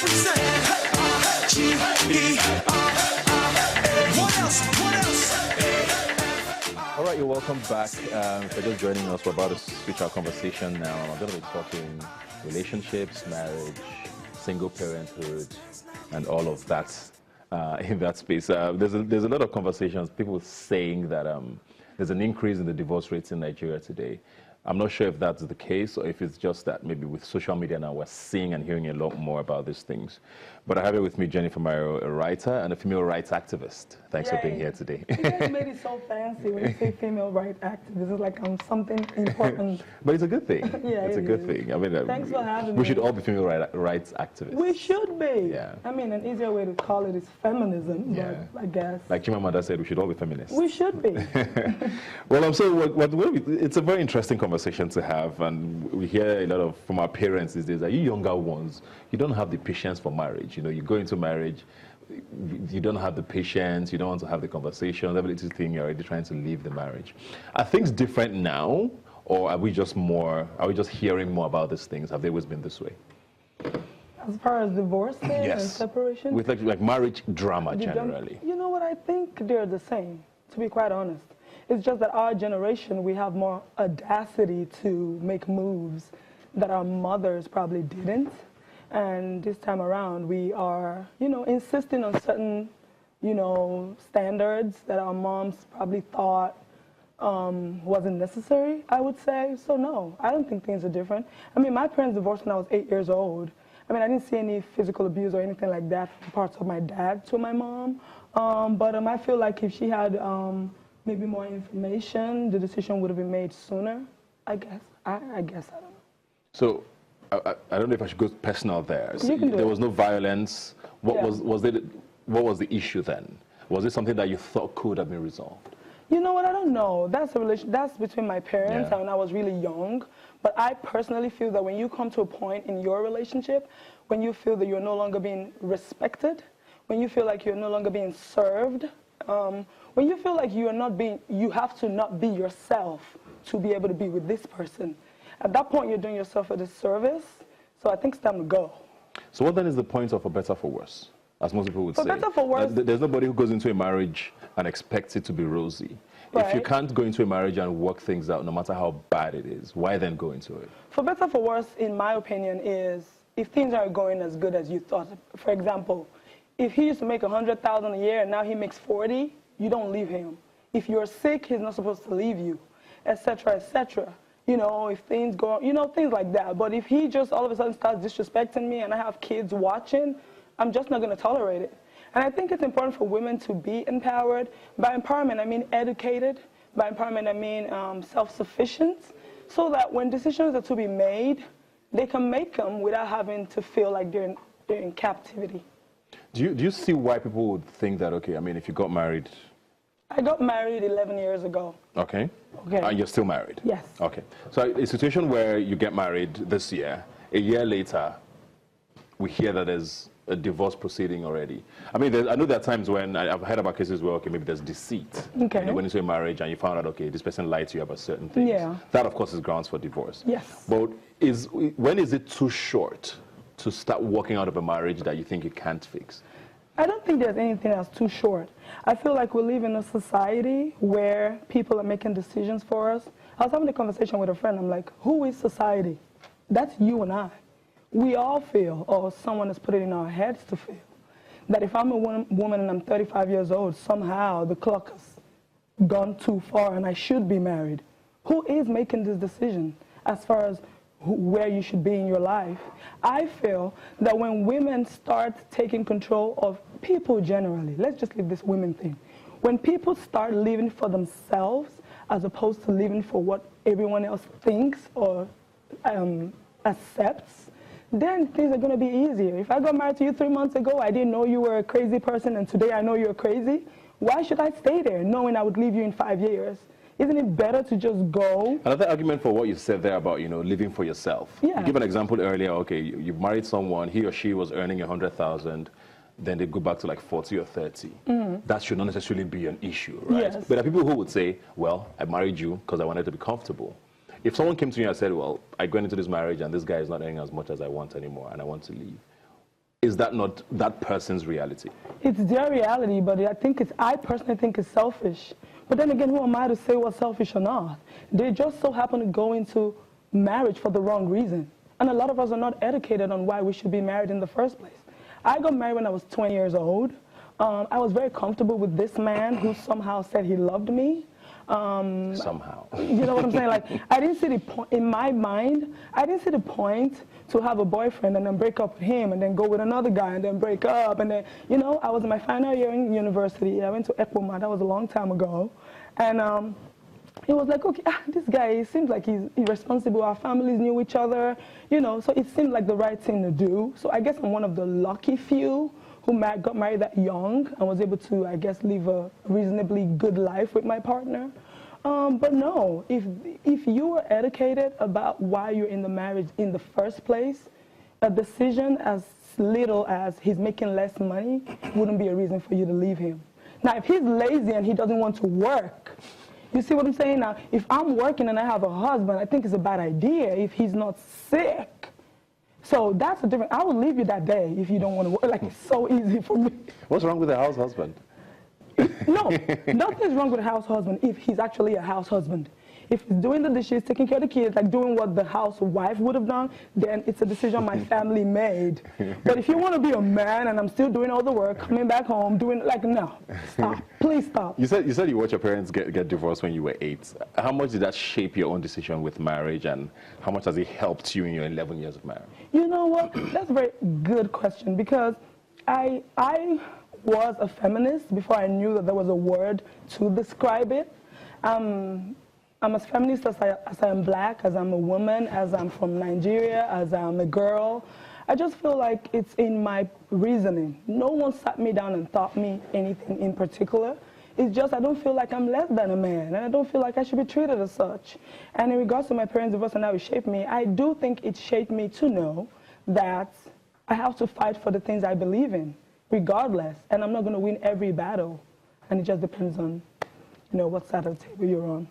represent. What else? What else? All right, you're welcome back. If you're just joining us, we're about to switch our conversation now. I'm going to be talking relationships, marriage, single parenthood, and all of that in that space. There's a lot of conversations, people saying that there's an increase in the divorce rates in Nigeria today. I'm not sure if that's the case or if it's just that maybe with social media now we're seeing and hearing a lot more about these things. But I have here with me Jennifer Mario, a writer and a female rights activist. Thanks for being here today. You guys made it so fancy when you say female rights activist. It's like something important. But it's a good thing. Yeah, it's a good thing. I mean, thanks for having me. We should all be female rights activists. We should be. Yeah. I mean, an easier way to call it is feminism, Yeah. but I guess. Like Chimamanda said, we should all be feminists. We should be. Well, I'm saying it's a very interesting conversation to have, and we hear a lot of from our parents these days that you younger ones, you don't have the patience for marriage. You know, you go into marriage, you don't have the patience, you don't want to have the conversation, every little thing, you're already trying to leave the marriage. Are things different now, or are we just hearing more about these things? Have they always been this way? As far as divorce and separation? With like marriage drama generally. You know what, I think they're the same, to be quite honest. It's just that our generation, we have more audacity to make moves that our mothers probably didn't. And this time around, we are, insisting on certain, standards that our moms probably thought wasn't necessary, I would say. So no, I don't think things are different. I mean, my parents divorced when I was 8 years old. I mean, I didn't see any physical abuse or anything like that from parts of my dad to my mom. But I feel like if she had maybe more information, the decision would have been made sooner, I guess. I guess, I don't know. So, I don't know if I should go personal there. So there was no violence. What was the issue then? Was it something that you thought could have been resolved? You know what, I don't know. That's between my parents and when I was really young. But I personally feel that when you come to a point in your relationship, when you feel that you're no longer being respected, when you feel like you're no longer being served, when you feel like you have to not be yourself to be able to be with this person, at that point you're doing yourself a disservice. So I think it's time to go. So what then is the point of for better for worse, as most people would say? For better for worse, there's nobody who goes into a marriage and expects it to be rosy. Right. If you can't go into a marriage and work things out, no matter how bad it is, why then go into it? For better for worse, in my opinion, is if things aren't going as good as you thought. For example, if he used to make $100,000 a year and now he makes 40, you don't leave him. If you're sick, he's not supposed to leave you, etc., etc. If things go, things like that. But if he just all of a sudden starts disrespecting me and I have kids watching, I'm just not going to tolerate it. And I think it's important for women to be empowered. By empowerment, I mean educated. By empowerment, I mean self-sufficient, so that when decisions are to be made, they can make them without having to feel like they're in captivity. Do you see why people would think that, okay, I mean, if you got married... I got married 11 years ago. Okay. And you're still married? Yes. Okay. So a situation where you get married this year, a year later, we hear that there's a divorce proceeding already. I mean, I know there are times when I've heard about cases where, okay, maybe there's deceit. Okay. You went into a marriage and you found out, okay, this person lied to you about certain things. Yeah. That, of course, is grounds for divorce. Yes. But when is it too short to start walking out of a marriage that you think you can't fix? I don't think there's anything that's too short. I feel like we live in a society where people are making decisions for us. I was having a conversation with a friend. I'm like, who is society? That's you and I. We all feel, or someone has put it in our heads to feel, that if I'm a woman and I'm 35 years old, somehow the clock has gone too far and I should be married. Who is making this decision as far as where you should be in your life? I feel that when women start taking control of people generally, let's just leave this women thing. When people start living for themselves as opposed to living for what everyone else thinks or accepts, then things are going to be easier. If I got married to you 3 months ago, I didn't know you were a crazy person, and today I know you're crazy, why should I stay there knowing I would leave you in 5 years? Isn't it better to just go? Another argument for what you said there about, living for yourself. Yeah. You give an example earlier, okay, you've married someone, he or she was earning 100,000, then they go back to like 40 or 30. Mm-hmm. That should not necessarily be an issue, right? Yes. But there are people who would say, well, I married you because I wanted to be comfortable. If someone came to me and said, well, I went into this marriage and this guy is not earning as much as I want anymore and I want to leave, is that not that person's reality? It's their reality, but I personally think it's selfish. But then again, who am I to say what's selfish or not? They just so happen to go into marriage for the wrong reason. And a lot of us are not educated on why we should be married in the first place. I got married when I was 20 years old. I was very comfortable with this man who somehow said he loved me. Somehow. You know what I'm saying? Like, I didn't see the point, in my mind, I didn't see the point to have a boyfriend and then break up with him and then go with another guy and then break up. And then, you know, I was in my final year in university. I went to Equima. That was a long time ago. And it was like, okay, this guy, it seems like he's irresponsible. Our families knew each other, you know, so it seemed like the right thing to do. So I guess I'm one of the lucky few who got married that young and was able to, I guess, live a reasonably good life with my partner. But no, if you were educated about why you're in the marriage in the first place, a decision as little as he's making less money wouldn't be a reason for you to leave him. Now, if he's lazy and he doesn't want to work, you see what I'm saying? Now, if I'm working and I have a husband, I think it's a bad idea if he's not sick. So that's a different, I would leave you that day if you don't want to work. Like, it's so easy for me. What's wrong with a house husband? No, nothing's wrong with a house husband if he's actually a house husband. If he's doing the dishes, taking care of the kids, like doing what the housewife would have done, then it's a decision my family made. But if you want to be a man and I'm still doing all the work, coming back home, doing, like, no, stop. Please stop. You said you watched your parents get divorced when you were 8. How much did that shape your own decision with marriage, and how much has it helped you in your 11 years of marriage? You know what? That's a very good question, because I was a feminist before I knew that there was a word to describe it. I'm as feminist as I am black, as I'm a woman, as I'm from Nigeria, as I'm a girl. I just feel like it's in my reasoning. No one sat me down and taught me anything in particular. It's just I don't feel like I'm less than a man, and I don't feel like I should be treated as such. And in regards to my parents' divorce and how it shaped me, I do think it shaped me to know that I have to fight for the things I believe in, regardless. And I'm not going to win every battle. And it just depends on, you know, what side of the table you're on.